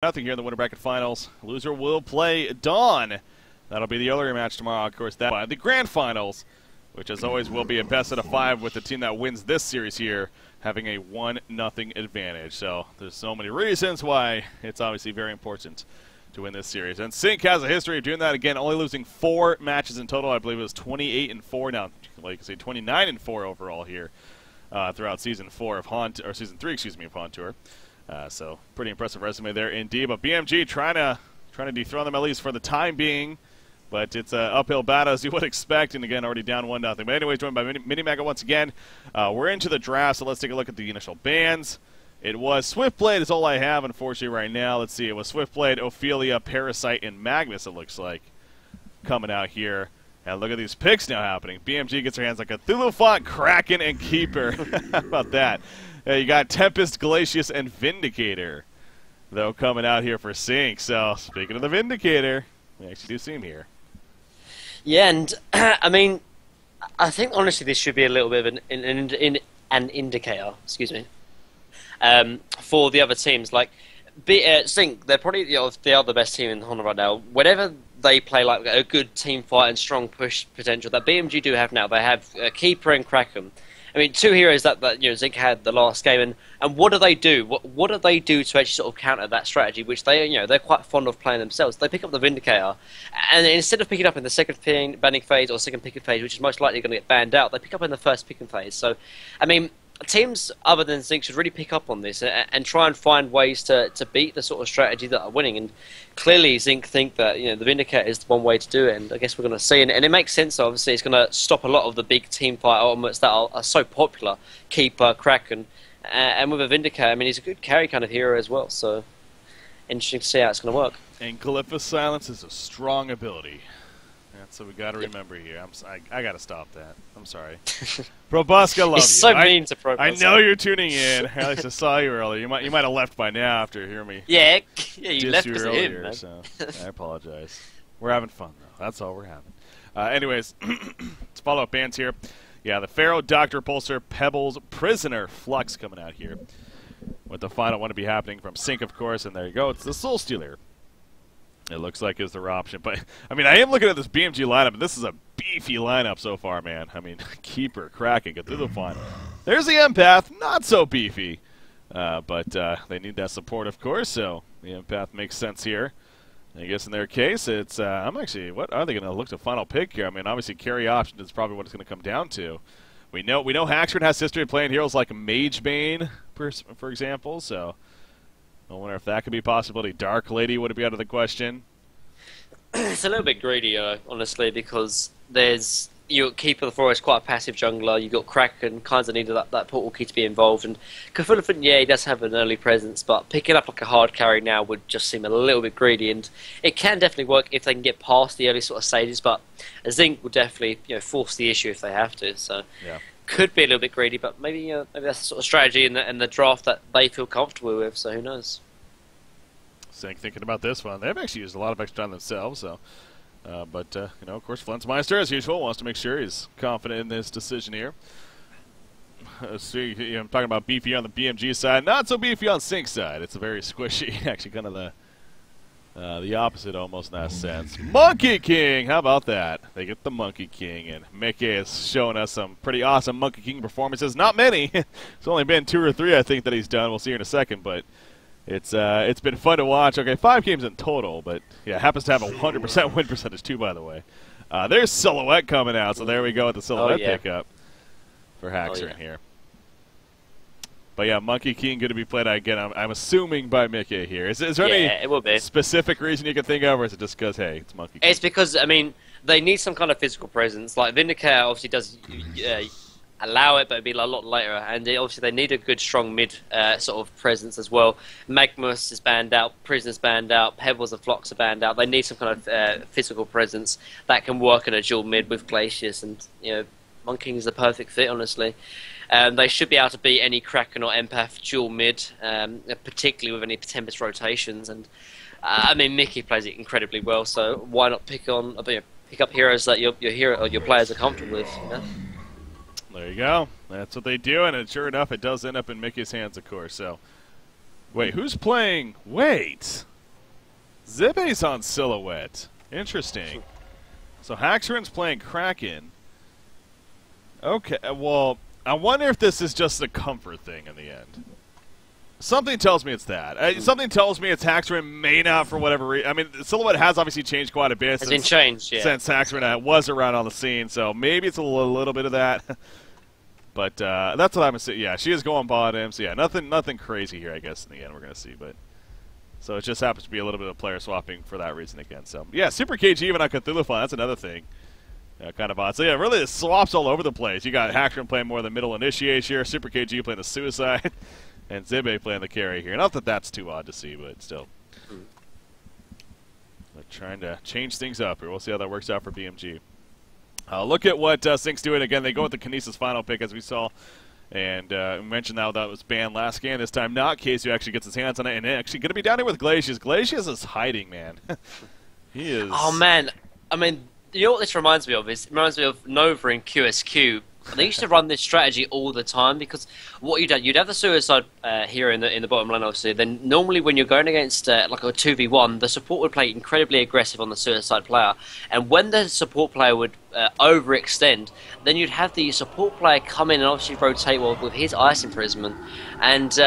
Nothing here in the winter bracket finals. Loser will play Dawn. That'll be the other match tomorrow. Of course, that the grand finals, which as always will be a best out of 5 with the team that wins this series here having a 1-0 advantage. So there's so many reasons why it's obviously very important to win this series. And Sync has a history of doing that again, only losing 4 matches in total. I believe it was 28-4 now. Like you say, 29-4 overall here throughout season 4 of Haunt, or season 3, excuse me, of Haunt Tour. So pretty impressive resume there indeed. But BMG trying to dethrone them at least for the time being. But it's an uphill battle as you would expect. And again, already down 1-0. But anyways, joined by Mini-Mega once again. We're into the draft, so let's take a look at the initial bans. It was Swiftblade is all I have, unfortunately, right now. Let's see. It was Swiftblade, Ophelia, Parasite, and Magnus, it looks like, coming out here. And look at these picks now happening. BMG gets her hands like a Thulufont, Kraken, and Keeper. How about that? You got Tempest, Glacius, and Vindicator, though, coming out here for Sync. So, speaking of the Vindicator, we actually do see him here. Yeah, and I mean, I think honestly this should be a little bit of an indicator, excuse me, for the other teams. Like, Sync, they're probably they are the best team in Honor right now. Whenever they play like a good team fight and strong push potential that BMG do have now, they have Keeper and Kraken. I mean, 2 heroes that Sync had the last game, and what do they do? What do they do to actually sort of counter that strategy, which they're quite fond of playing themselves? They pick up the Vindicator, and instead of picking up in the second banning phase or second picking phase, which is most likely going to get banned out, they pick up in the first picking phase. So, I mean, teams other than Sync should really pick up on this and try and find ways to beat the sort of strategy that are winning. And clearly, Sync think that the Vindicator is the one way to do it, and I guess we're going to see. And it makes sense. Obviously, it's going to stop a lot of the big team fight ultimates that are so popular. Keeper, Kraken, and with a Vindicator, I mean, he's a good carry kind of hero as well. So interesting to see how it's going to work. And Glyph's Silence is a strong ability. That's what we got to remember here. I got to stop that. I'm sorry. Probuska, love you. He's so mean to Probuska. I know you're tuning in. At least I saw you earlier. You might have left by now after hearing me. Yeah, you left because of earlier, him, man. So I apologize. We're having fun, though. That's all we're having. Anyways, let's follow up bands here. Yeah, the Pharaoh, Dr. Pulsar, Pebbles, Prisoner, Flux coming out here. With the final one to be happening from Sync, of course. And there you go. It's the Soul Stealer. It looks like is their option. But, I mean, I am looking at this BMG lineup, and this is a beefy lineup so far, man. I mean, Keeper, Kraken, get through the final. There's the Empath, not so beefy. But they need that support, of course, so the Empath makes sense here. I guess in their case, it's, I'm actually, what are they going to look to final pick here? I mean, obviously, carry option is probably what it's going to come down to. We know Haxford has history of playing heroes like Magebane, for example, so I wonder if that could be a possibility. Dark Lady would be out of the question. It's a little bit greedy, honestly, because there's Keeper the Forest, quite a passive jungler. You've got Kraken, kind of needed that portal key to be involved. And Cthulhu, yeah, he does have an early presence, but picking up like a hard carry now would just seem a little bit greedy. And it can definitely work if they can get past the early sort of stages, but Zinc will definitely force the issue if they have to. So yeah. Could be a little bit greedy, but maybe that's the sort of strategy in the draft that they feel comfortable with. So who knows? Sync thinking about this one. They've actually used a lot of extra time themselves, so. But of course, Flensmeister, as usual, wants to make sure he's confident in this decision here. See, I'm talking about beefy on the BMG side, not so beefy on Sync's side. It's a very squishy, actually, kind of the opposite almost in that sense. Monkey King, how about that? They get the Monkey King, and Mickey is showing us some pretty awesome Monkey King performances. Not many. It's only been 2 or 3, I think, that he's done. We'll see here in a second, but. It's been fun to watch. Okay, 5 games in total, but yeah, happens to have a 100% win percentage too, by the way. There's Silhouette coming out, so there we go with the Silhouette pickup for Haxer in here. But yeah, Monkey King going to be played again. I'm assuming by Mickey here. Is there any specific reason you can think of, or is it just because hey, it's Monkey King? It's because I mean they need some kind of physical presence. Like Vindicator obviously does. Allow it, but it'd be a lot later. And obviously, they need a good, strong mid sort of presence as well. Magnus is banned out, Prisoner's banned out, Pebbles and Flocks are banned out. They need some kind of physical presence that can work in a dual mid with Glacius, and Monkey King is the perfect fit, honestly. They should be able to beat any Kraken or Empath dual mid, particularly with any Tempest rotations. And I mean, Mickey plays it incredibly well, so why not pick up heroes that your players are comfortable with? There you go. That's what they do, and sure enough, it does end up in Mickey's hands, of course. So, wait, who's playing? Wait, Zibe's on Silhouette. Interesting. So Haxorin's playing Kraken. Okay, well, I wonder if this is just a comfort thing in the end. Something tells me it's that. Something tells me it's Haxorin may not for whatever reason. I mean, Silhouette has obviously changed quite a bit since Haxorin was around on the scene, so maybe it's a little bit of that. But that's what I'm going to say. Yeah, she is going bottom, so yeah, nothing crazy here, I guess, in the end we're going to see. But so it just happens to be a little bit of player swapping for that reason again. So yeah, Super KG even on Cthulhu Fun, that's another thing. Kind of odd. So yeah, really the swaps all over the place. You got Haxorin playing more the middle initiate here, Super KG playing the Suicide, and Zibe playing the carry here. Not that that's too odd to see, but still. But trying to change things up here. We'll see how that works out for BMG. Look at what Sync's doing. Again, they go with the Kinesis final pick, as we saw. And we mentioned now that was banned last game. This time not. Casey actually gets his hands on it. And actually going to be down here with Glacius. Glacius is hiding, man. He is. Oh, man. I mean, you know what this reminds me of? It reminds me of Nova in QSQ. They used to run this strategy all the time because what you'd have the Suicide hero in the bottom lane, obviously. Then normally when you're going against like a 2v1, the support would play incredibly aggressive on the Suicide player. And when the support player would overextend, then you'd have the support player come in and obviously rotate with his Ice Imprisonment. And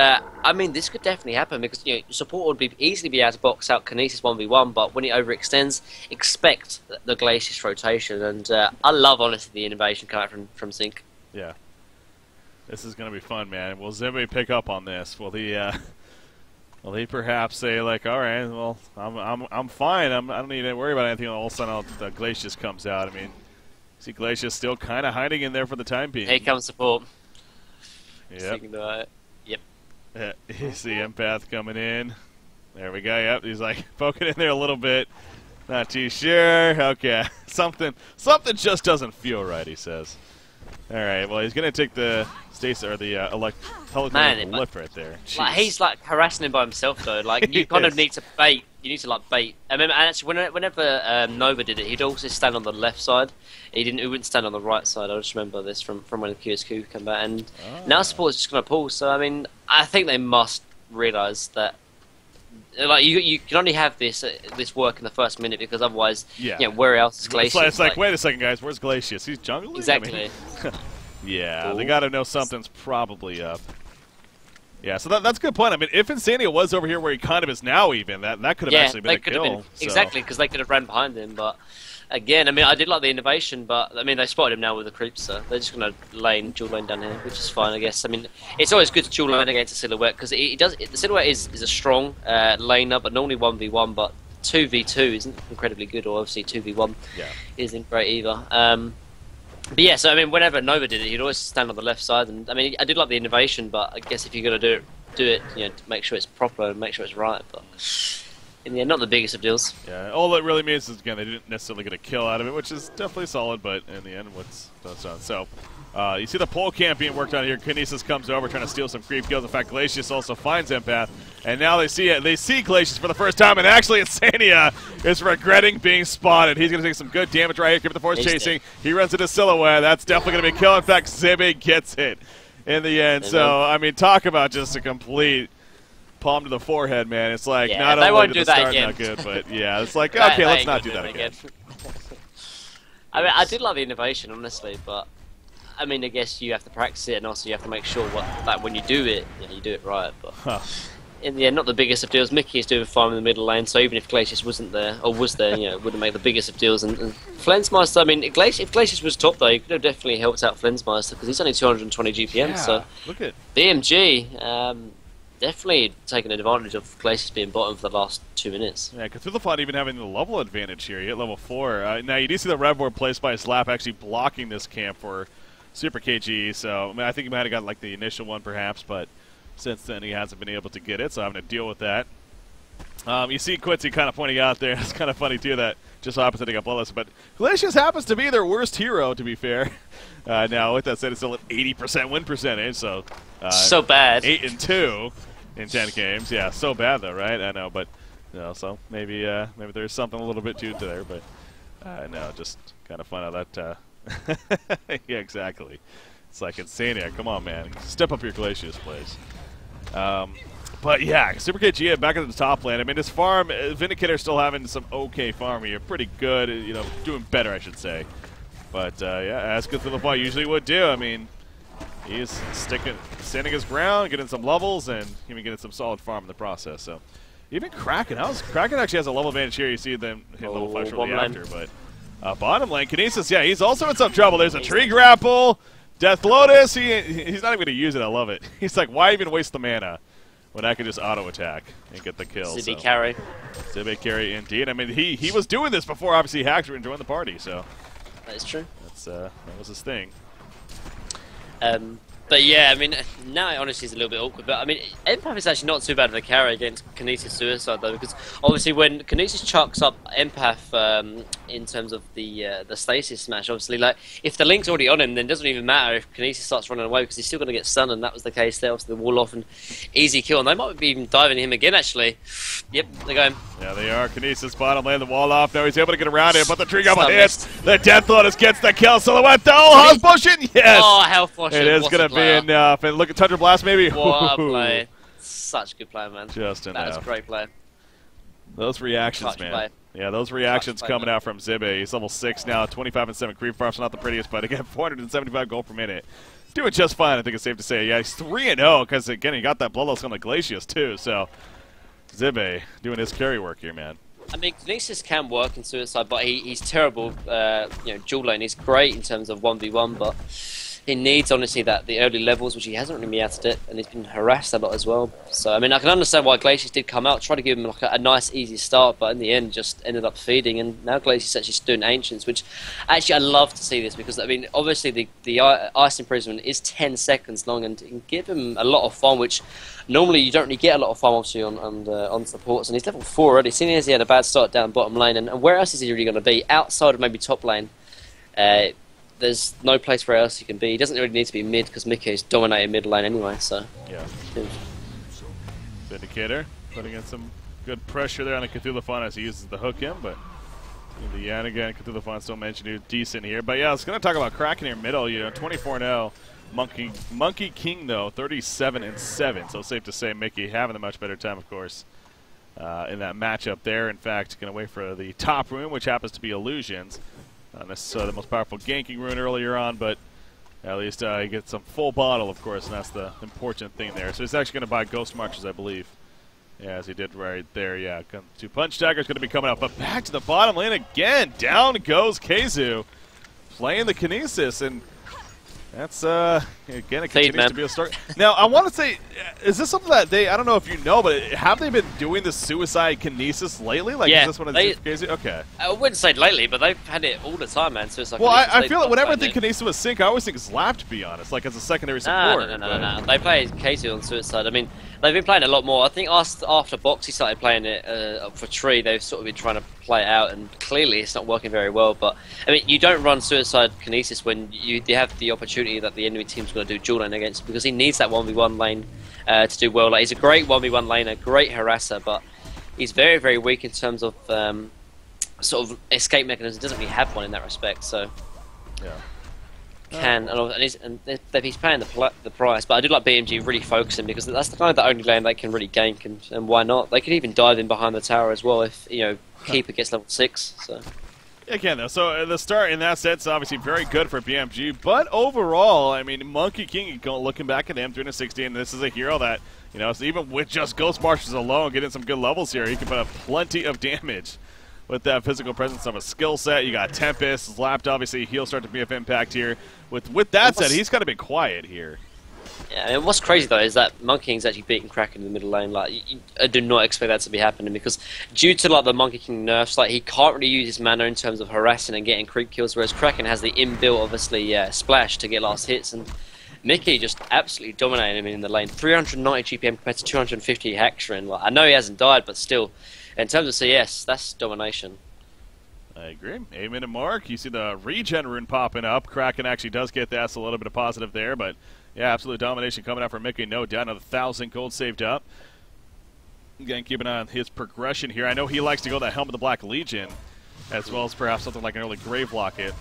I mean, this could definitely happen because support would easily be able to box out Kinesis 1v1, but when it overextends, expect the Glacius rotation. And I love, honestly, the innovation coming from Sync. Yeah. This is going to be fun, man. Will Zimmy pick up on this? Will he perhaps say, like, all right, well, I'm fine. I don't need to worry about anything. All of a sudden, the Glacius comes out. I mean, see Glacius still kind of hiding in there for the time being. Here comes support. Yep. Yep. Yeah, you see Empath coming in. There we go. Yep, he's like poking in there a little bit. Not too sure. Okay, something just doesn't feel right. He says. All right. Well, he's gonna take the Stasis or the helicopter lift right there. Like, he's like harassing him by himself though. Like you kind of need to bait. You need to like bait. I mean, and actually, whenever Nova did it, he'd also stand on the left side. He wouldn't stand on the right side. I just remember this from when the QSQ came back. And now support's just gonna pull. So I mean, I think they must realise that. Like you can only have this work in the first minute because otherwise, where else is Glacius? It's like, wait a second, guys, where's Glacius? He's jungling? Exactly. I mean, yeah, they got to know something's probably up. Yeah, so that's a good point. I mean, if Insania was over here where he kind of is now, even that could have actually been a kill. Exactly, because they could have ran behind him. But again, I mean, I did like the innovation, but I mean, they spotted him now with the creeps, so they're just going to dual lane down here, which is fine, I guess. I mean, it's always good to dual lane against a Silhouette because the Silhouette is a strong laner, but normally 1v1, but 2v2 isn't incredibly good, or obviously 2v1 isn't great either. But yeah, so I mean, whenever Nova did it, he'd always stand on the left side, and I mean, I did like the innovation, but I guess if you're going to do it, make sure it's proper and make sure it's right. But in the end, not the biggest of deals. Yeah, all it really means is again they didn't necessarily get a kill out of it, which is definitely solid. But in the end, what's done? So you see the pole camp being worked on here. Kinesis comes over trying to steal some creep kills. In fact, Glacius also finds Empath, and now they see it. They see Glacius for the first time, and actually Insania is regretting being spotted. He's going to take some good damage right here. Keep the force chasing. He runs into Silhouette. That's definitely going to be a kill. In fact, Zibby gets it in the end. So I mean, talk about just a complete palm to the forehead, man. It's like not only did the start not good, but yeah, it's like okay, let's not do that again. I mean, I did love the innovation, honestly, but I mean, I guess you have to practice it, and also you have to make sure that when you do it, you do it right. But in the end, not the biggest of deals. Mickey is doing fine in the middle lane, so even if Glacius wasn't there, or was there, it wouldn't make the biggest of deals. And Flensmeister, I mean, if Glacius was top, though, he could have definitely helped out Flensmeister, because he's only 220 GPM, yeah, so look at BMG, definitely taking advantage of Glacius being bottom for the last 2 minutes. Yeah, Cthulhu even having the level advantage here. You hit level 4. Now, you do see the Rev Ward placed by Slap actually blocking this camp for Super KG, so I mean, I think he might have got like the initial one perhaps, but since then he hasn't been able to get it, so having to deal with that. You see Quincy kind of pointing out there. It's kind of funny too that just opposite he got bloodless, but Glacius happens to be their worst hero, to be fair. Now with that said, it's still at 80% win percentage, so so bad. 8-2 in 10 games. Yeah, so bad though, right? I know, but so maybe there's something a little bit to there, but no, just kind of fun how that. Yeah, exactly. It's like Insania. Come on, man. Step up your Glacius, please. But yeah, Super KG back at the top lane. I mean, his farm, Vindicator's still having some okay farm here. Pretty good, you know, doing better, I should say. But yeah, as good for the point usually would do. I mean, he's standing his ground, getting some levels, and even getting some solid farm in the process. So even Kraken, Kraken actually has a level advantage here. You see them hit level 5 shortly after. But bottom lane, Kinesis, yeah, he's also in some trouble. There's a tree grapple, Death Lotus. He's not even going to use it. I love it. He's like, why even waste the mana when I could just auto attack and get the kill? Zibby carry. Zibby carry indeed. I mean, he was doing this before obviously Hacker joined the party. So that is true. That was his thing. But yeah, I mean, now it honestly is a little bit awkward. But I mean, Empath is actually not too bad of a carry against Kinesis Suicide though, because obviously when Kinesis chucks up Empath in terms of the stasis smash, obviously like if the link's already on him, then it doesn't even matter if Kinesis starts running away because he's still going to get stunned, and that was the case there. Obviously the wall off and easy kill, and they might be even diving him again actually. Yep, they're going. Yeah, they are. Kinesis bottom lane, the wall off. Now he's able to get around it, but the tree grapple hits. The Death Lotus gets the kill. Silhouette though, Health Potion, yes. Oh, Health Potion. It is going to be enough. And look at Tundra Blast, maybe. What a play. Such a good play, man. Just enough. That was a great play. Those reactions, man. Play. Yeah, those reactions coming out from Zibby. He's level 6 now, 25 and 7 creep farms. Not the prettiest, but again, 475 gold per minute. Doing just fine, I think it's safe to say. Yeah, he's 3-0 because, again, he got that Bloodlust on the Glacius, too. So, Zibby doing his carry work here, man. I mean, Kinesis can work in Suicide, but he's terrible, you know, dual lane. He's great in terms of 1v1, but he needs, honestly, the early levels, which he hasn't really meted it, and he's been harassed a lot as well. So, I mean, I can understand why Glacius did come out, try to give him like a nice, easy start, but in the end, just ended up feeding, and now Glacius actually doing Ancients, which, actually, I love to see this, because, I mean, obviously, the Ice Imprisonment is 10 seconds long, and it can give him a lot of farm, which normally you don't really get a lot of farm, obviously, on supports, and he's level 4 already, seeing as he had a bad start down bottom lane, and where else is he really going to be? Outside of maybe top lane. There's no place where else he can be. He doesn't really need to be mid because Mickey's dominating mid lane anyway. So yeah. Vindicator putting in some good pressure there on the Cthulhu Fawn as he uses the hook in, but the Yanagan Cthulhu Fawn still mentioned he's decent here. But yeah, I was going to talk about Kraken here middle. You know, 24-0. Monkey King though, 37 and 7. So safe to say Mickey having a much better time, of course, in that matchup there. In fact, going to wait for the top rune, which happens to be Illusions. Not necessarily the most powerful ganking rune earlier on, but at least he gets some full bottle, of course, and that's the important thing there. So he's actually going to buy Ghost Marches, I believe. Yeah, as he did right there, yeah. Two Punch Dagger's going to be coming up, but back to the bottom lane again. Down goes Keizu, playing the Kinesis, and that's, again, it continues to be a start. Now, I want to say, is this something that I don't know if you know, but have they been doing the Suicide Kinesis lately? Like, yeah, is this one of the Keizu? Okay. I wouldn't say lately, but they've had it all the time, man. Suicide well, Kinesis, I feel like whenever I think Kinesis was sync, I always think Slap, to be honest, like as a secondary support. No. They play Keizu on Suicide. I mean, they've been playing a lot more. I think after Boxy started playing it for Tree, they've sort of been trying to play it out, and clearly it's not working very well. But, I mean, you don't run Suicide Kinesis when you have the opportunity that the enemy team's going to do dual lane against, because he needs that 1v1 lane to do well. Like, he's a great 1v1 laner, great harasser, but he's very, very weak in terms of sort of escape mechanism. Doesn't really have one in that respect, so yeah. And he's paying the price. But I do like BMG really focusing, because that's the kind of the only lane they can really gank, and why not? They could even dive in behind the tower as well if, you know, Keeper gets level 6. So. Again, though, so the start in that set's obviously very good for BMG, but overall, I mean, Monkey King, looking back at him, 360, and this is a hero that, you know, so even with just Ghost Marches alone, getting some good levels here, he can put up plenty of damage with that physical presence of a skill set. You got Tempest, Slapped, obviously, he'll start to be of impact here. With that said, he's got to be quiet here. Yeah, I mean, what's crazy though is that Monkey King's actually beating Kraken in the middle lane. Like, I do not expect that to be happening, because due to like the Monkey King nerfs, like he can't really use his mana in terms of harassing and getting creep kills, whereas Kraken has the inbuilt, obviously, splash to get last hits, and Mickey just absolutely dominating him in the lane. 390 GPM compared to 250 Hexrin. Like, I know he hasn't died, but still, in terms of CS, that's domination. I agree. 8 minute mark. You see the regen rune popping up. Kraken actually does get that, so a little bit of positive there, but yeah, absolute domination coming out from Mickey. No doubt, another 1,000 gold saved up. Again, keep an eye on his progression here. I know he likes to go that Helm of the Black Legion, as well as perhaps something like an early Grave Locket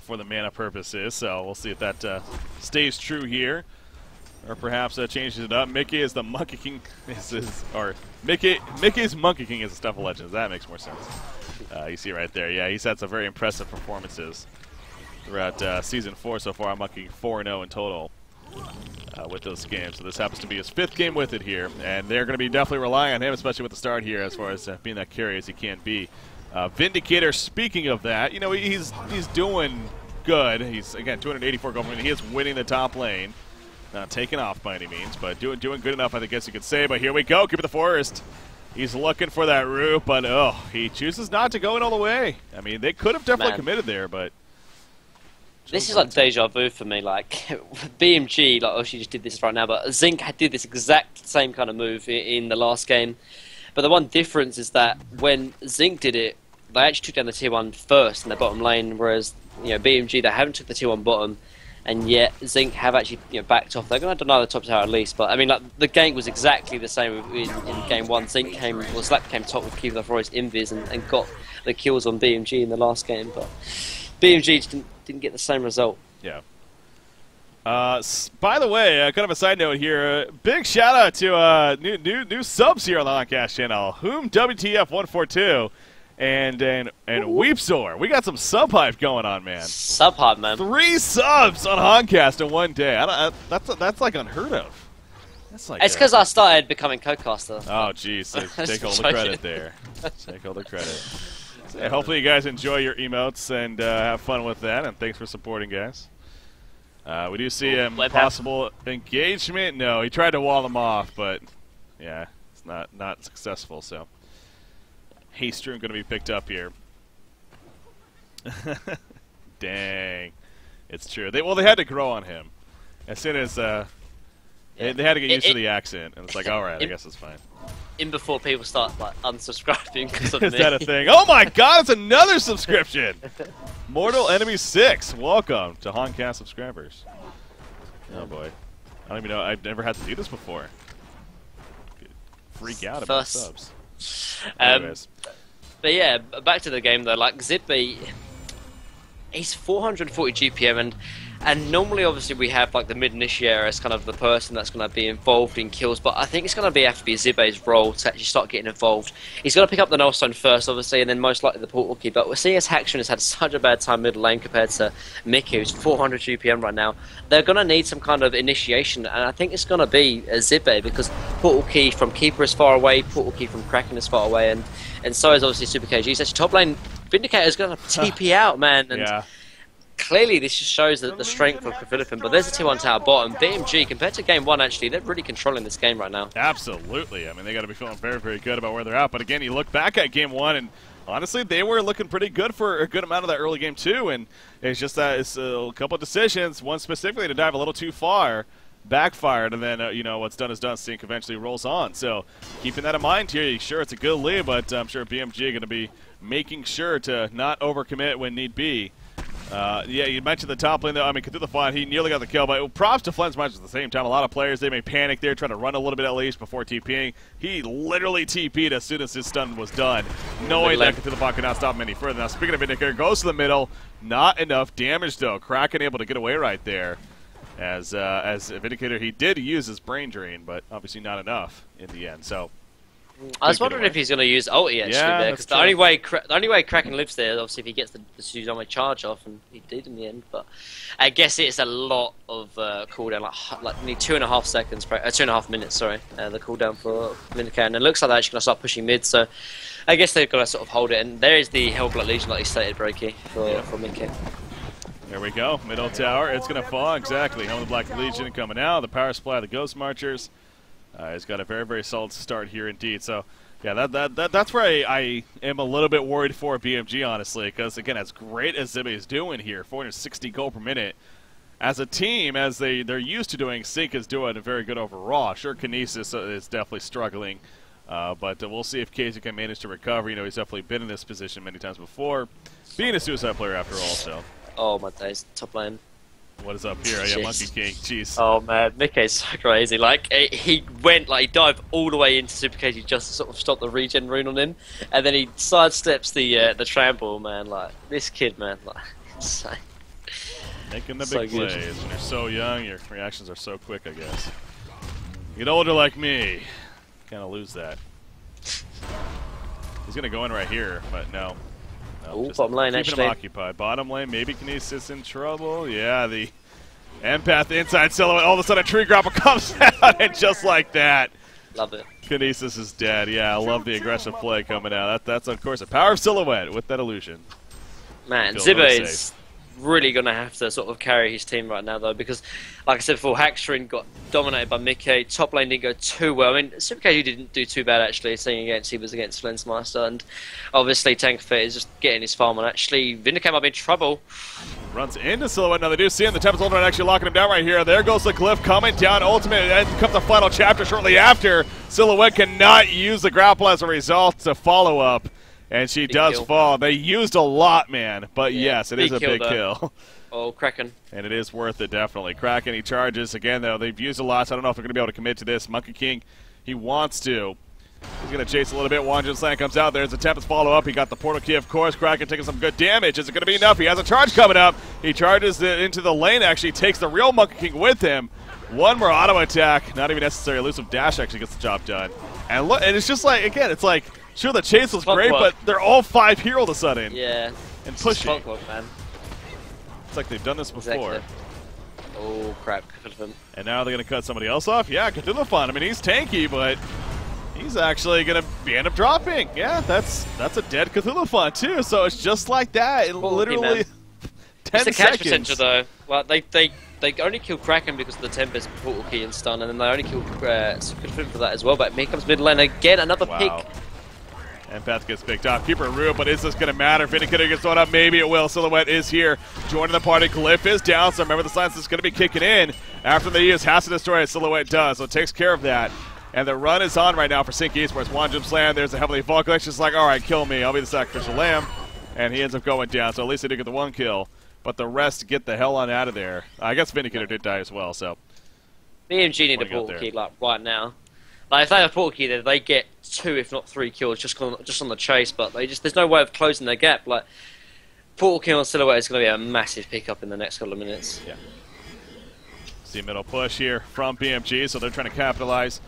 for the mana purposes. So we'll see if that stays true here. or perhaps changes it up. Mickey is the Monkey King, or Mickey's Monkey King is the Stuff of Legends. That makes more sense. You see right there. Yeah, he's had some very impressive performances throughout Season 4 so far. I'm Monkey 4-0 in total with those games. So this happens to be his 5th game with it here, and they're going to be definitely relying on him, especially with the start here, as far as being that carry as he can be. Vindicator, speaking of that, you know, he's doing good. He's, again, 284 gold. He is winning the top lane. Not taking off by any means, but doing good enough, I guess you could say. But here we go, keep it the forest. He's looking for that root, but oh, he chooses not to go in all the way. I mean, they could have definitely committed there, but this is like deja vu for me. Like BMG, like, oh, she just did this right now, but Zinc did this exact same kind of move in the last game. But the one difference is that when Zinc did it, they actually took down the tier 1 first in the bottom lane, whereas, you know, BMG, they haven't took the tier 1 bottom, and yet Zinc have actually, you know, backed off. They're going to deny the top tower at least, but I mean, like, the gank was exactly the same in game 1. Zinc came, well, Slap came top with Keeper the Forest Invis and got the kills on BMG in the last game, but BMG just didn't get the same result. Yeah. By the way, kind of a side note here, big shout out to new subs here on the Honcast channel. Whom WTF 142 and Weepzor. We got some sub hype going on, man. Sub hype, man. 3 subs on Honcast in one day. That's like unheard of. That's like it's because I started becoming co-caster. Oh, jeez. So take all the credit there. Take all the credit. So, yeah, hopefully you guys enjoy your emotes and have fun with that, and thanks for supporting, guys. We do see possible engagement. No, he tried to wall them off, but yeah, it's not successful. So Haystrom going to be picked up here. Dang, it's true. They had to grow on him as soon as they had to get used to the accent, and it's like, all right, I guess it's fine. In before people start like unsubscribing because of me. Is that a thing? Oh my God, it's another subscription. Mortal Enemy 6, welcome to Honcast subscribers. Oh boy, I don't even know. I've never had to do this before. Freak out about subs. Anyways. But yeah, back to the game though. Like Zippy, he's 440 GPM, and normally obviously we have like the mid-initiator as kind of the person that's going to be involved in kills, but I think it's going to have to be Zibbe's role to actually start getting involved. He's going to pick up the Nullstone first, obviously, and then most likely the Portal Key, but we're seeing as Haxon has had such a bad time middle lane compared to Mickey, who's 400 GPM right now. They're going to need some kind of initiation, and I think it's going to be Zibbe, because Portal Key from Keeper is far away, Portal Key from Kraken is far away, and so is obviously Super KG. So top lane, Vindicator is going to TP out, man, and yeah. Clearly, this just shows that the strength of Philippine, but there's a T1 tower bottom. BMG, compared to game 1, actually, they're really controlling this game right now. Absolutely. I mean, they got to be feeling very, very good about where they're at. But again, you look back at game 1, and honestly, they were looking pretty good for a good amount of that early game, too. And it's just that it's a couple of decisions, one specifically to dive a little too far, backfired, and then, you know, what's done is done. Sync eventually rolls on. So keeping that in mind here, sure, it's a good lead, but I'm sure BMG are going to be making sure to not overcommit when need be. Yeah, you mentioned the top lane, though. I mean, through the fight, he nearly got the kill, but props to Flens Match at the same time. A lot of players, they may panic there, trying to run a little bit at least before TPing. He literally TP'd as soon as his stun was done, knowing that through the bot could not stop him any further. Now, speaking of Vindicator, goes to the middle. Not enough damage, though. Kraken able to get away right there. As Vindicator, he did use his brain drain, but obviously not enough in the end. So I was wondering if he's going to use ulti actually there, because the only way Kraken lives there, obviously, if he gets the Suzama charge off, and he did in the end. But I guess it's a lot of cooldown, like nearly 2.5 seconds, 2.5 minutes. Sorry, the cooldown for Vindicator, and it looks like they're actually going to start pushing mid. So I guess they've got to sort of hold it. And there is the Hellblood Legion, like you stated, Breaky for Mickey. There we go, middle tower. It's going to fall exactly. Helm of the Black Legion coming out. The power supply, the Ghost Marchers. He's got a very, very solid start here indeed. So, yeah, that's where I am a little bit worried for BMG, honestly, because, again, as great as Zibbe is doing here, 460 gold per minute, as a team, as they're used to doing, Sync is doing very good overall. Sure, Kinesis is definitely struggling, but we'll see if Casey can manage to recover. You know, he's definitely been in this position many times before, being a suicide player after all, so. Oh, my days, top lane. What is up here? Yeah, Monkey King. Jeez. Oh man, Mickey's so crazy. Like he dived all the way into Super KG just to sort of stop the regen rune on him, and then he sidesteps the trample. Man, like this kid, man, like insane. Making the So big good. plays. When you're so young, your reactions are so quick, I guess. You get older like me, kind of lose that. He's going to go in right here, but no. Oh, bottom lane, keeping actually. him occupied. Bottom lane, maybe Kinesis in trouble. Yeah, the Empath inside silhouette. All of a sudden, a tree grapple comes out, and just like that, Love it. Kinesis is dead. Yeah, I love the aggressive play coming out. That's of course, the power of silhouette with that illusion. Man, Feel Zibbe really is safe. really going to have to sort of carry his team right now, though, because, like I said before, Hackstrin got dominated by Mickey. Top lane didn't go too well. I mean, Super KU didn't do too bad, actually, seeing he was against Flensmeister, and obviously Tankfit is just getting his farm on. Actually, Vindicate might be in trouble. Runs into Silhouette. Now they do see him. The Tempest Ultimate actually locking him down right here. There goes the Glyph coming down. Ultimate, and comes the final chapter shortly after. Silhouette cannot use the grapple as a result to follow up. And she does kill. fall. They used a lot, man. But yes, it is a big though. kill. Oh, Kraken. And it is worth it, definitely. Kraken, he charges. Again, though, they've used a lot, so I don't know if they're going to be able to commit to this. Monkey King, he wants to. He's going to chase a little bit. Wanjin Slam comes out. There's a Tempest follow-up. He got the Portal Key, of course. Kraken taking some good damage. Is it going to be enough? He has a charge coming up. He charges into the lane, actually. Takes the real Monkey King with him. One more auto attack. Not even necessary. Elusive Dash actually gets the job done. And look, and it's just like, again, it's like, sure, the chase was great, but they're all 5 here all of a sudden. Yeah. And pushing. Clockwork, man. It's like they've done this before. Exactly. Oh, crap. And now they're going to cut somebody else off? Yeah, Cthulhu. I mean, he's tanky, but he's actually going to end up dropping. Yeah, that's a dead Cthulhu too. So it's just like that. It literally 10 it's the catch seconds. potential, though. Well, they only kill Kraken because of the Tempest Portal Key and stun, and then they only kill Cthulhu for that as well. But here comes mid lane again, another pick. Empath gets picked off. Keeper Rue, but is this going to matter? Vindicator gets thrown up. Maybe it will. Silhouette is here. Joining the party. Glyph is down, so remember the silence is going to be kicking in. After they use has to destroy it. Silhouette does, so it takes care of that. And the run is on right now for Sync Esports. Wanjin Slam. There's a Heavenly Fall Collection. Just like, all right, kill me. I'll be the sacrificial lamb. And he ends up going down, so at least they did get the 1 kill. But the rest get the hell on out of there. I guess Vindicator did die as well, so. BMG need a Portal Key like right now. Like if they have a Portal Key there, they get 2 if not 3 kills just on the chase, but there's no way of closing their gap. Like Portal Key on Silhouette is going to be a massive pickup in the next couple of minutes. Yeah. See middle push here from BMG, so they're trying to capitalize,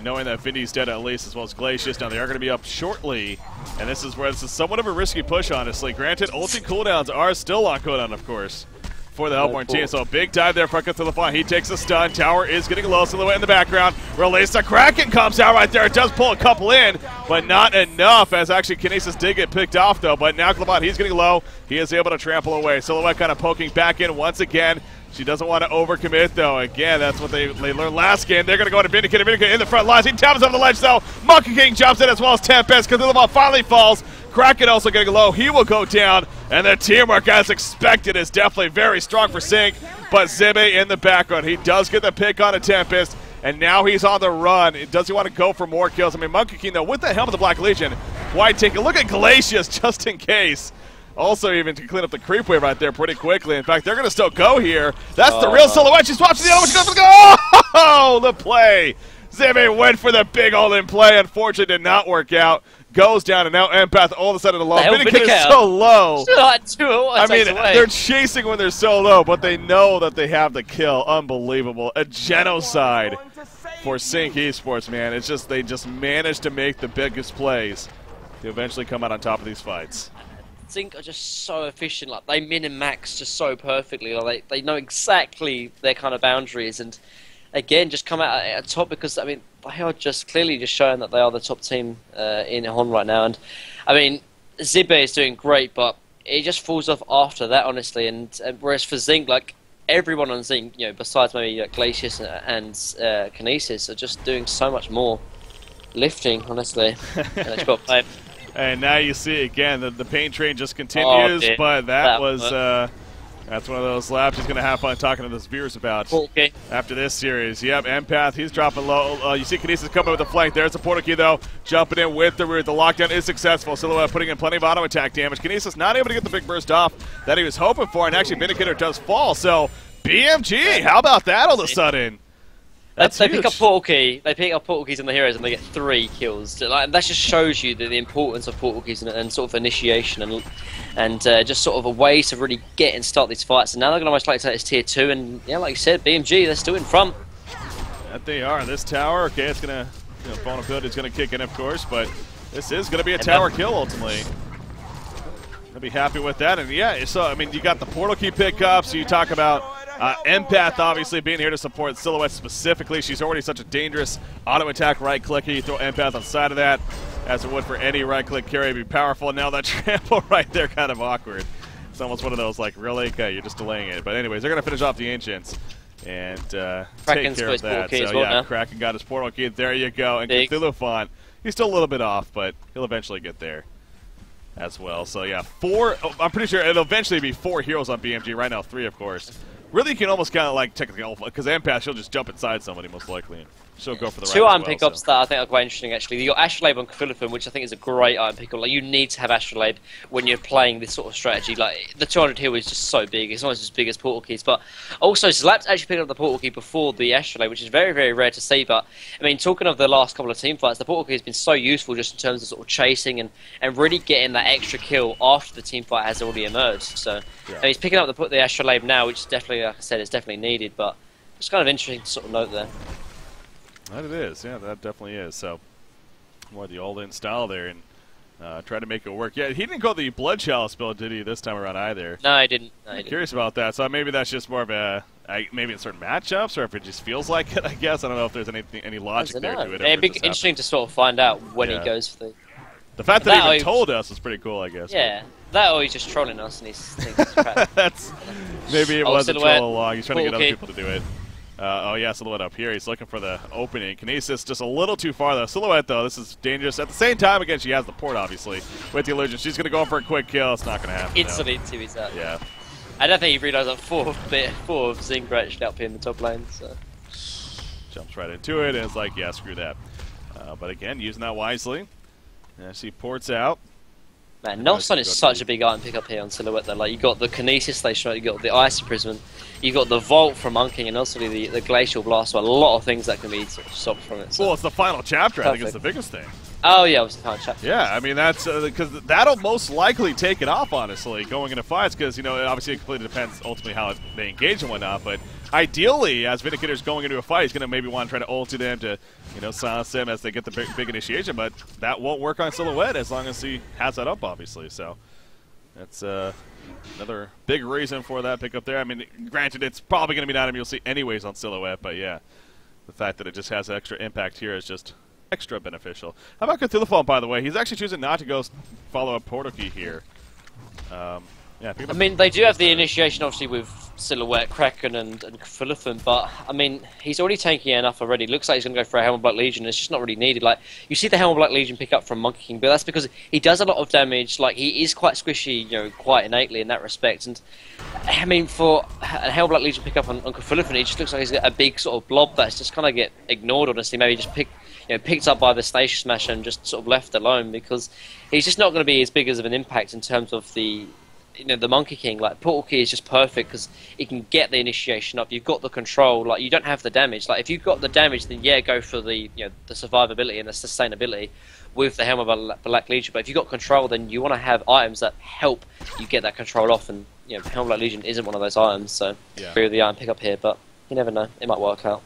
knowing that Vindy's dead at least, as well as Glacius. Now they are going to be up shortly, and this is somewhat of a risky push, honestly. Granted, ulti cooldowns are still on cooldown, of course, for the Hellborn team. So a big dive there for Cthulhu. He takes a stun. Tower is getting low. Silhouette in the background. Release the Kraken comes out right there. It does pull a couple in, but not enough, as actually Kinesis did get picked off, though. But now Clavon, he's getting low. He is able to trample away. Silhouette kind of poking back in once again. She doesn't want to overcommit, though. Again, that's what they learned last game. They're going to go into Vindicator. Vindicator in the front lines. He taps over the ledge, though. Monkey King jumps in as well as Tempest. Cthulhu finally falls. Kraken also getting low. He will go down. And the teamwork, as expected, is definitely very strong for Sync. But Zibbe in the background. He does get the pick on a Tempest. And now he's on the run. Does he want to go for more kills? I mean, Monkey King, though, with the helm of the Black Legion, why take a look at Glacius just in case. Also, even to clean up the creep wave right there pretty quickly. In fact, they're going to still go here. That's the real Silhouette. She swaps to the other one. She goes for the go. Oh, the play. Zibbe went for the big all-in play. Unfortunately, did not work out. Goes down, and now Empath all of a sudden alone. Vindicator is so low. I mean, they're chasing when they're so low, but they know that they have the kill. Unbelievable. A genocide for Sync Esports, man. It's just they just managed to make the biggest plays to eventually come out on top of these fights. Sync are just so efficient. Like they min and max just so perfectly. Like they know exactly their kind of boundaries, and again, just come out at top because I mean they are just clearly just showing that they are the top team in Hon right now. And I mean Zibbe is doing great, but it just falls off after that, honestly. And whereas for Zinc, like everyone on Zinc, you know, besides maybe Glacius and Kinesis, are just doing so much more lifting, honestly. And now you see again the pain train just continues, but that was that's one of those laps he's going to have fun talking to those viewers about after this series. Yep, Empath, he's dropping low. You see Kinesis coming with the flank. There's the Portal Key, though, jumping in with the rear. The lockdown is successful. Silhouette putting in plenty of auto attack damage. Kinesis not able to get the big burst off that he was hoping for, and actually Vindicator does fall. So BMG, how about that all of a sudden? That's They huge. pick up portal key. They pick up portal keys on the heroes, and they get 3 kills. Like, that just shows you the importance of portal keys and sort of initiation and just sort of a way to really get and start these fights. And now they're going to most likely take this tier 2. And yeah, like you said, BMG, they're still in front. That they are. This tower, okay, it's gonna, vulnerability is gonna kick in, of course, but this is gonna be a tower kill ultimately. Gonna be happy with that, and yeah. So I mean, you got the portal key pickup. So you talk about. Empath obviously being here to support Silhouette specifically. She's already such a dangerous auto attack right click. You throw Empath on the side of that, as it would for any right click carry, be powerful. Now that trample right there, kind of awkward. It's almost one of those like, really? Okay, you're just delaying it. But anyways, they're gonna finish off the Ancients and take care of that. So yeah, Kraken got his portal key. There you go. And Cthulhu Font, he's still a little bit off, but he'll eventually get there as well. So yeah, 4. I'm pretty sure it'll eventually be 4 heroes on BMG. Right now, 3, of course. Really, you can almost kind of like technically, because Empath, she'll just jump inside somebody most likely, and she'll go for the right. 2 item pickups that I think are quite interesting. Actually, you got Astrolabe on Cthulhu, which I think is a great item pickup. Like, you need to have Astrolabe when you're playing this sort of strategy. Like, the 200 heal is just so big; it's almost as big as portal keys. But also, Slap's actually picked up the portal key before the Astrolabe, which is very, very rare to see. But I mean, talking of the last couple of team fights, the portal key has been so useful just in terms of sort of chasing and really getting that extra kill after the team fight has already emerged. So yeah. He's picking up the Astrolabe now, which is definitely, like I said, is definitely needed, but it's kind of interesting to sort of note there. That it is, yeah, that definitely is. So, more the all-in style there, and try to make it work. Yeah, he didn't go the Blood Chalice build, did he, this time around either? No, I didn't. I'm curious about that. So maybe that's just more of a, maybe in certain matchups, or if it just feels like it, I guess. I don't know if there's any logic there to it. It'd be interesting to sort of find out when he goes for the fact that he even told us is pretty cool, I guess. Yeah. That or he's just trolling us and he's thinks it's crap. That's maybe it was a troll along. He's trying to get other people to do it. Oh yeah, Silhouette up here. He's looking for the opening. Kinesis just a little too far though. Silhouette though, this is dangerous. At the same time, again, she has the port obviously with the illusion. She's gonna go for a quick kill. It's not gonna happen. Instantly TV's out. Yeah. I don't think he realised that 4 of Zingra actually up here in the top lane. So jumps right into it and it's like, yeah, screw that. But again, using that wisely. And she ports out. Man, Nelson is such a big item pickup here on Silhouette though. Like, you got the Kinesis Station, you got the Ice Prism, you got the Vault from Unking, and also the Glacial Blast. So a lot of things that can be sort of stopped from it. So. Well, it's the final chapter. I think it's the biggest thing. Oh yeah, it was the final chapter. Yeah, I mean that's because that'll most likely take it off. Honestly, going into fights, because obviously it completely depends ultimately how they engage and whatnot. But ideally, as Vindicator's going into a fight, he's going to maybe want to try to ulti them to silence them as they get the big initiation. But that won't work on Silhouette as long as he has that up, obviously. So that's another big reason for that pickup there. I mean, granted, it's probably going to be an item you'll see anyways on Silhouette, but yeah, the fact that it just has extra impact here is just extra beneficial. How about Cthulhu Font, by the way? He's actually choosing not to go follow up Portal Key here. Yeah, I mean, they do have the initiation, obviously, with Silhouette, Kraken, and Cthulhu, but, I mean, he's already tanky enough already. Looks like he's going to go for a Helm of Black Legion. It's just not really needed. Like, you see the Helm of Black Legion pick up from Monkey King, but that's because he does a lot of damage. Like, he is quite squishy, quite innately in that respect. And, I mean, for a Helm of Black Legion pick up on Cthulhu, he just looks like he's got a big sort of blob that's just kind of get ignored, honestly. Maybe just picked up by the Station Smash and just sort of left alone, because he's just not going to be as big as of an impact in terms of the Monkey King. Like, Portal Key is just perfect because it can get the initiation up. You've got the control. Like, you don't have the damage. Like, if you've got the damage, then yeah, go for the the survivability and the sustainability with the Helm of Black Legion. But if you've got control, then you want to have items that help you get that control off. And Helm of Black Legion isn't one of those items. So agree with the item pick up here, but you never know. It might work out.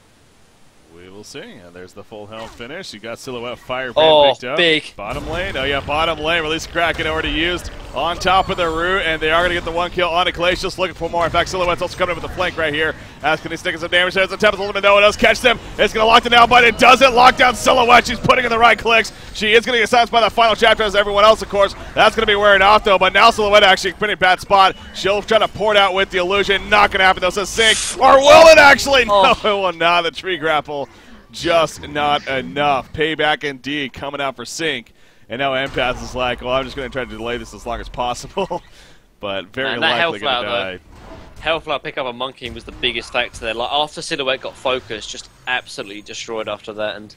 We will see. And there's the full health finish. You got Silhouette Firebrand picked up. Big. Bottom lane. Oh, yeah, bottom lane. Release Kraken already used on top of the root, and they are going to get the 1 kill on Eclipse. Just looking for more. In fact, Silhouette's also coming in with the flank right here. Asking these taking some damage. There's the Tempest Ultimate. No one else catch them. It's going to lock them down, but it doesn't lock down Silhouette. She's putting in the right clicks. She is going to get silenced by that final chapter as everyone else, of course. That's going to be wearing off, though. But now Silhouette actually pretty bad spot. She'll try to port out with the illusion. Not going to happen, though. So Sync. Or will it actually? No, it will not. The tree grapple. Just not enough. Payback indeed coming out for Sync. And now Empath is like, well, I'm just going to try to delay this as long as possible. But very likely going to die. Hellflower pick up on Monkey was the biggest factor there. Like, after Silhouette got focused, just absolutely destroyed after that. And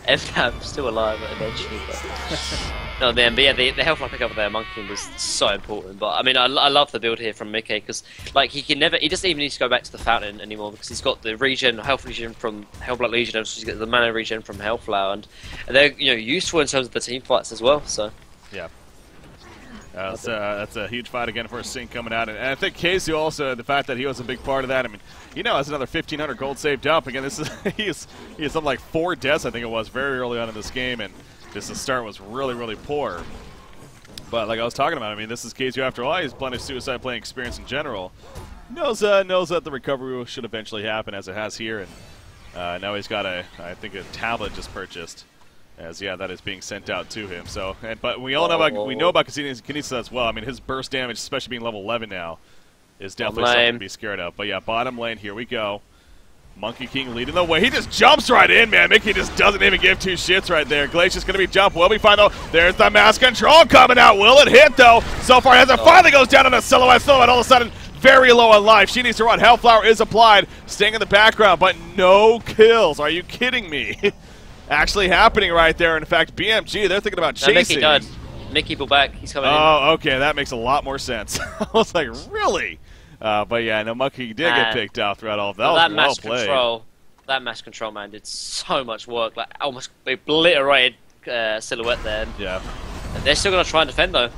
MPAP still alive eventually, but no, man. But yeah, the health line pickup there, Monkey King, was so important. But I mean, I love the build here from Mickey because like he doesn't even need to go back to the fountain anymore because he's got the health regen from Hellblight Legion, and he's got the mana regen from Hellflower, and they're useful in terms of the team fights as well. So yeah. That's a huge fight again for Sync coming out, and I think Casey also, the fact that he was a big part of that. I mean, has another 1,500 gold saved up. Again, this is he has something like 4 deaths, I think it was, very early on in this game, and just the start was really, really poor. But like I was talking about, I mean, this is Casey after all. He's plenty of suicide playing experience in general. Knows that the recovery should eventually happen, as it has here, and now he's got I think a tablet just purchased. As that is being sent out to him. So, but we all know about Kinesa as well. I mean, his burst damage, especially being level 11 now, is definitely something to be scared of. But yeah, bottom lane, here we go. Monkey King leading the way. He just jumps right in, man. Mickey just doesn't even give 2 shits right there. Glacia's going to be jump. Will be fine, though. There's the mass control coming out. Will it hit, though? So far, as it finally goes down on a Silhouette. Silhouette all of a sudden very low on life. She needs to run. Hellflower is applied, staying in the background, but no kills. Are you kidding me? Actually happening right there. In fact, BMG, they're thinking about chasing. Mickey died. Mickey pulled back. He's coming in. Oh, okay. That makes a lot more sense. I was like, really? But yeah, no, Monkey did get picked out throughout all of that. That was well played. That mass control, man, did so much work. Like, almost obliterated Silhouette there. Yeah. And they're still going to try and defend, though.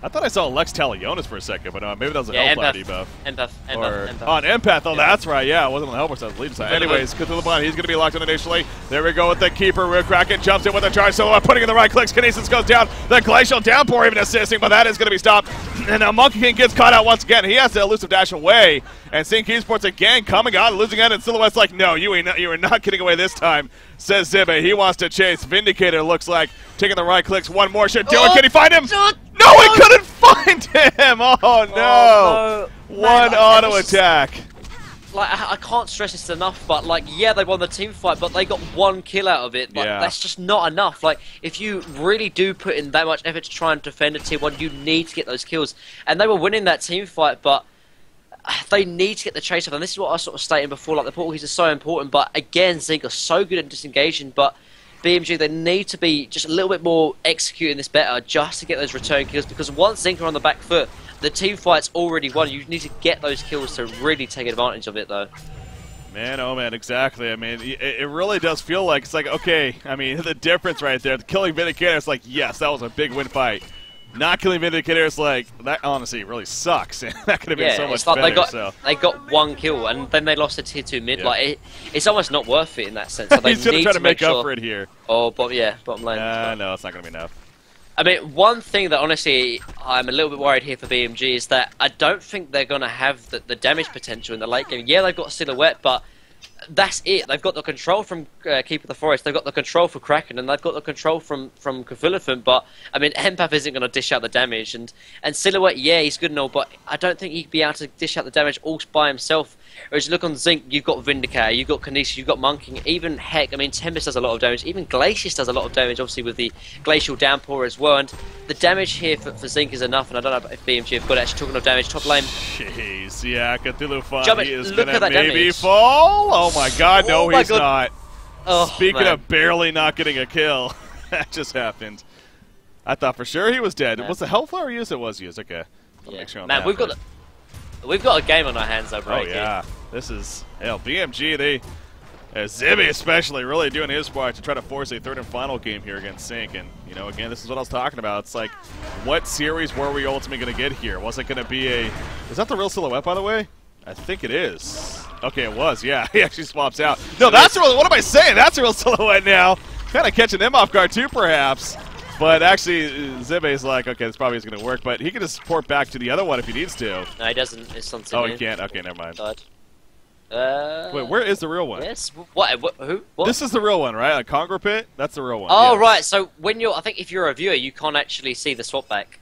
I thought I saw Lex Talionis for a second, but maybe that was a Hellflower debuff. Empath. On Empath, oh, that's right, yeah, it wasn't on the Hellflower side, lead side. Anyways, Cthulhu Bond, he's going to be locked in initially. There we go with the Keeper. Real Kraken jumps in with a charge. Silhouette putting in the right clicks. Kinesis goes down. The Glacial Downpour even assisting, but that is going to be stopped. And now Monkey King gets caught out once again. He has to elusive dash away. And Sync Esports again coming out, losing out, and Silhouette's like, no, you are not getting away this time, says Zibbe. He wants to chase. Vindicator looks like taking the right clicks. One more should do it. Can he find him? No, he couldn't find him! Oh, no! One auto attack. Like, I can't stress this enough, but, like, yeah, they won the team fight, but they got 1 kill out of it. But that's just not enough. Like, if you really do put in that much effort to try and defend a tier 1, you need to get those kills. And they were winning that team fight, but they need to get the chase off. And this is what I was sort of stating before, like, the Portuguese are so important, but, again, Zink are so good at disengaging, but BMG, they need to be just a little bit more executing this better just to get those return kills, because once Zink are on the back foot, the team fight's already won. You need to get those kills to really take advantage of it, though. Man, oh man, exactly. I mean, it really does feel like, it's like, okay, I mean, the difference right there. Killing Vindicator is like, yes, that was a big win fight. Not killing Vindicator is like, that honestly really sucks. That could have been so much better. They got 1 kill, and then they lost a tier 2 mid. Like, it's almost not worth it in that sense. Like, he's going to try to make up for it here. Oh, but yeah, bottom lane. No, it's not going to be enough. I mean, one thing that honestly I'm a little bit worried here for BMG is that I don't think they're going to have the damage potential in the late game. Yeah, they've got Silhouette, but that's it. They've got the control from Keeper of the Forest, they've got the control for Kraken, and they've got the control from Cthulhu, but I mean, Empath isn't going to dish out the damage, and Silhouette, yeah, he's good and all, but I don't think he'd be able to dish out the damage all by himself. Whereas you look on Zink, you've got Vindicator, you've got Kinesis, you've got Monkey, even heck, I mean, Tempest does a lot of damage, even Glacius does a lot of damage, obviously with the Glacial Downpour as well, and the damage here for Zink is enough, and I don't know if BMG have got it. Actually talking of damage, top lane. Jeez, yeah, Cthulhu he is going to maybe fall. Oh my god, no, he's not. Oh, Speaking of barely not getting a kill, that just happened. I thought for sure he was dead. Was the Hellflower used? It was used, okay. Yeah. Make sure on man, that we've got a game on our hands though, bro. Oh yeah, this is, hell, BMG, Zibby especially really doing his part to try to force a third and final game here against Sync. And, you know, again, this is what I was talking about. It's like, what series were we ultimately going to get here? Was it going to be is that the real Silhouette, by the way? I think it is. Okay, it was, yeah. He actually swaps out. No, that's a real, what am I saying? That's a real Silhouette now. Kind of catching them off guard too, perhaps. But actually, Zibbe's like, okay, this probably isn't going to work. But he can just port back to the other one if he needs to. No, he doesn't. It's something. Oh, he can't? Okay, never mind. Wait, where is the real one? Yes. What? Who? What? This is the real one, right? A Congo Pit? That's the real one. Oh, yes. right. So when I think if you're a viewer, you can't actually see the swap back.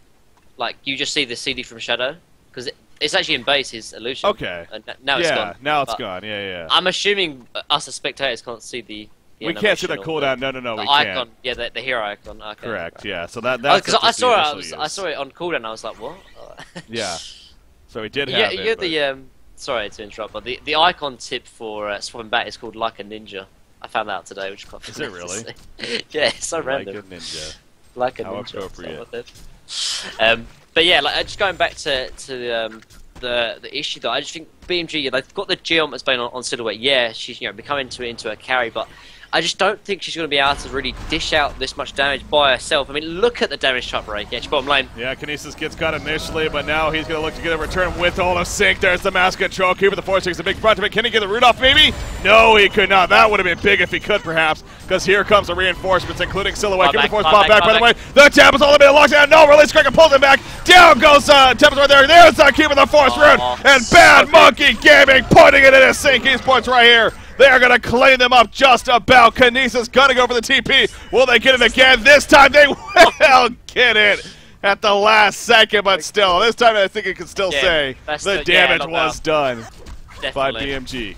Like, you just see the CD from Shadow. Because it's actually in base, his illusion. Okay. Now it's gone. Now it's gone. Yeah. I'm assuming us as spectators can't see the we can't see the cooldown. No, the we icon. can't. Yeah, the hero icon. Okay. Correct. Yeah. So that's because I saw it on cooldown. I was like, what? Yeah. So he did have it. You're the sorry to interrupt, but the icon tip for swapping back is called Like a Ninja. I found that out today, which is quite funny. Is it really? Yeah, it's so random. Like a ninja. Like a How ninja. appropriate. But yeah, like just going back to the issue though, I just think BMG, they've got the Geom as being on Silhouette. Yeah, she's becoming into a carry, but I just don't think she's going to be able to really dish out this much damage by herself. I mean, look at the damage chop rate. Yeah, bottom lane. Yeah, Kinesis gets cut initially, but now he's going to look to get a return with all of Sync. There's the mass control. Keeper the force takes a big front of it. Can he get the root off, maybe? No, he could not. That would have been big if he could, perhaps, because here comes the reinforcements, including Silhouette. Keeper the force pop back, by the way. The Tempest all the way locked down. No, release Kraken pulls him back. Down goes Tempest right there. There's Keeper the force root. And Bad Monkey Gaming putting it into Sync Esports right here. They are going to clean them up just about. Kinesis going to go for the TP. Will they get it again? This time they will get it at the last second, but still, this time I think it can still say the damage was done by BMG.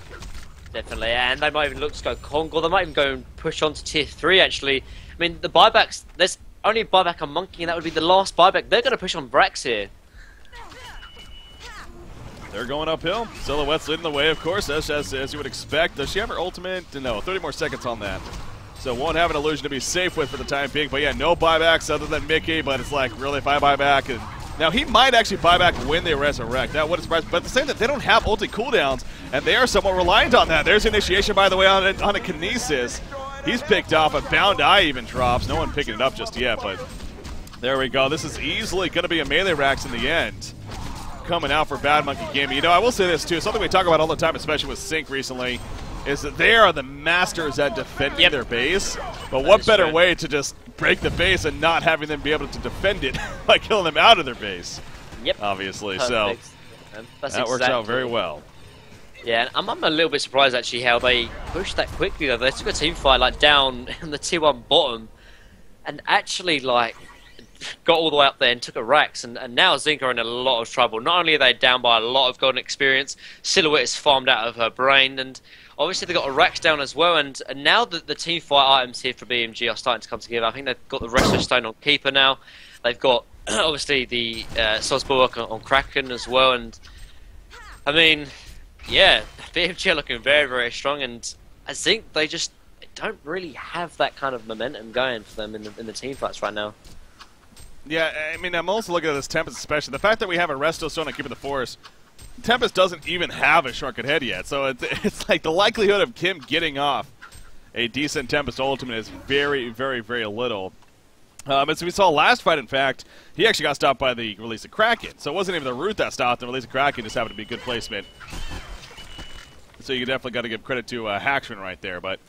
Definitely, and they might even look to go Congo. They might even go and push on to Tier 3, actually. I mean, the buybacks, there's only a buyback on Monkey, and that would be the last buyback. They're going to push on Brax here. They're going uphill. Silhouette's leading the way, of course, as you would expect. Does she have her ultimate? No, 30 more seconds on that. So won't have an illusion to be safe with for the time being. But yeah, no buybacks other than Mickey, but it's like, really, if I buy back? And now, he might actually buy back when they resurrect. That would surprise, but at the same time, they don't have ulti cooldowns, and they are somewhat reliant on that. There's initiation, by the way, on a Kinesis. He's picked off. A Bound Eye even drops. No one picking it up just yet, but there we go. This is easily going to be a melee Rax in the end. Coming out for Bad Monkey Gaming. You know, I will say this too, something we talk about all the time, especially with Sync recently, is that they are the masters at defending their base. But what better way to just break the base and not having them be able to defend it by killing them out of their base? Yep. Obviously, perfect. So that works out very well. Yeah, and I'm a little bit surprised actually how they pushed that quickly though. They took a team fight like down in the tier 1 bottom and actually like got all the way up there and took a Rax, and now Zinc are in a lot of trouble. Not only are they down by a lot of golden experience, Silhouette is farmed out of her brain, and obviously they got a Rax down as well, and now that the team fight items here for BMG are starting to come together. I think they've got the Restless Stone on Keeper now. They've got obviously the Soz Bulwark on Kraken as well, and I mean, yeah, BMG are looking very, very strong, and I think they just don't really have that kind of momentum going for them in the team fights right now. Yeah, I mean, I'm also looking at this Tempest especially. The fact that we have a Resto Stone and Keeper the Force, Tempest doesn't even have a Shortcut Head yet, so it's like the likelihood of Kim getting off a decent Tempest ultimate is very, very, very little. As we saw last fight, in fact, he actually got stopped by the release of Kraken, so it wasn't even the root that stopped. The release of Kraken just happened to be good placement. So you definitely got to give credit to Hackman right there, but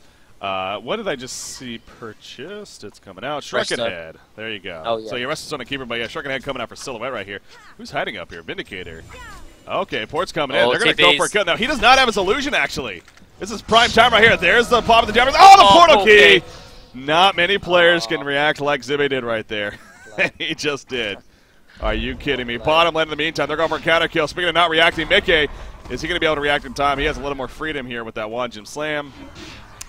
what did I just see purchased? It's coming out. Shuriken Head. There you go. Oh, yeah. So you rest on a Keeper, but yeah, Shuriken Head coming out for Silhouette right here. Who's hiding up here? Vindicator. Okay, Port's coming in. They're going to go for a kill. Now, he does not have his illusion, actually. This is prime time right here. There's the pop of the jammers. Oh, the portal key! Not many players can react like Zibby did right there. He just did. Are you kidding me? Bottom lane in the meantime. They're going for a counter kill. Speaking of not reacting, Mickey, is he going to be able to react in time? He has a little more freedom here with that one Jim Slam.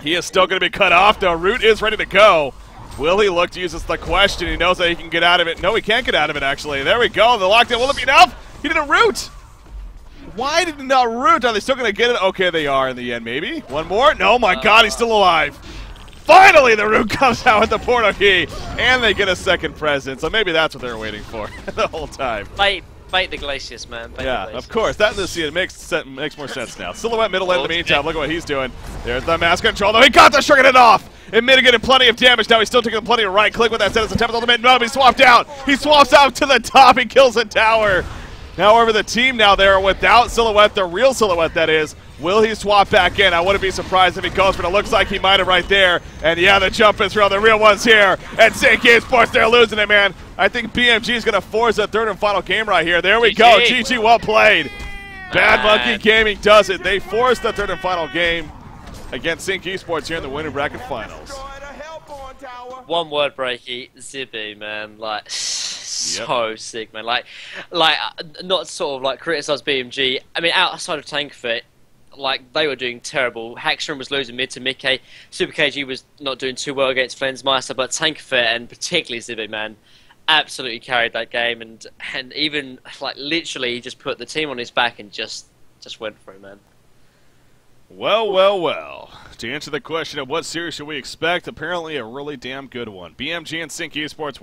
He is still going to be cut off, though. Root is ready to go. Will he look to use this? The question. He knows that he can get out of it. No, he can't get out of it, actually. There we go. The lockdown. Will it be enough? He didn't root. Why did he not root? Are they still going to get it? Okay, they are in the end, maybe. One more? No, my God, he's still alive. Finally, the root comes out with the portal key, and they get a second present. So maybe that's what they were waiting for the whole time. Bait the Glacius, man. Bait yeah, of course. That in the scene makes more sense now. Silhouette middle lane in the meantime. Look at what he's doing. There's the mass control. Though he got the Shuriken it off. It mitigated plenty of damage. Now he's still taking plenty of right click with that set. It's a Tempest ultimate. No, he swapped out. He swaps out to the top. He kills the tower. Now over the team now there without Silhouette, the real Silhouette that is. Will he swap back in? I wouldn't be surprised if he goes, but it looks like he might have right there. And yeah, the jump is real. The real one's here. And Sync Esports, they're losing it, man. I think BMG is going to force the third and final game right here. There we go. GG, well played. Bad Monkey Gaming does it. They force the third and final game against Sync Esports here in the winner bracket finals. One word, Breaky. Zibby, man. Like, so sick, man. Like, not sort of like criticize BMG. I mean, outside of Tank Fit, like, they were doing terrible. Hackstrom was losing mid to Mickey. Super KG was not doing too well against Flensmeister, but Tank Fit and particularly Zibby, man, absolutely carried that game. And even, like, literally, he just put the team on his back and just went for it, man. Well, well, well. to answer the question of what series should we expect, apparently a really damn good one. BMG and Sync Esports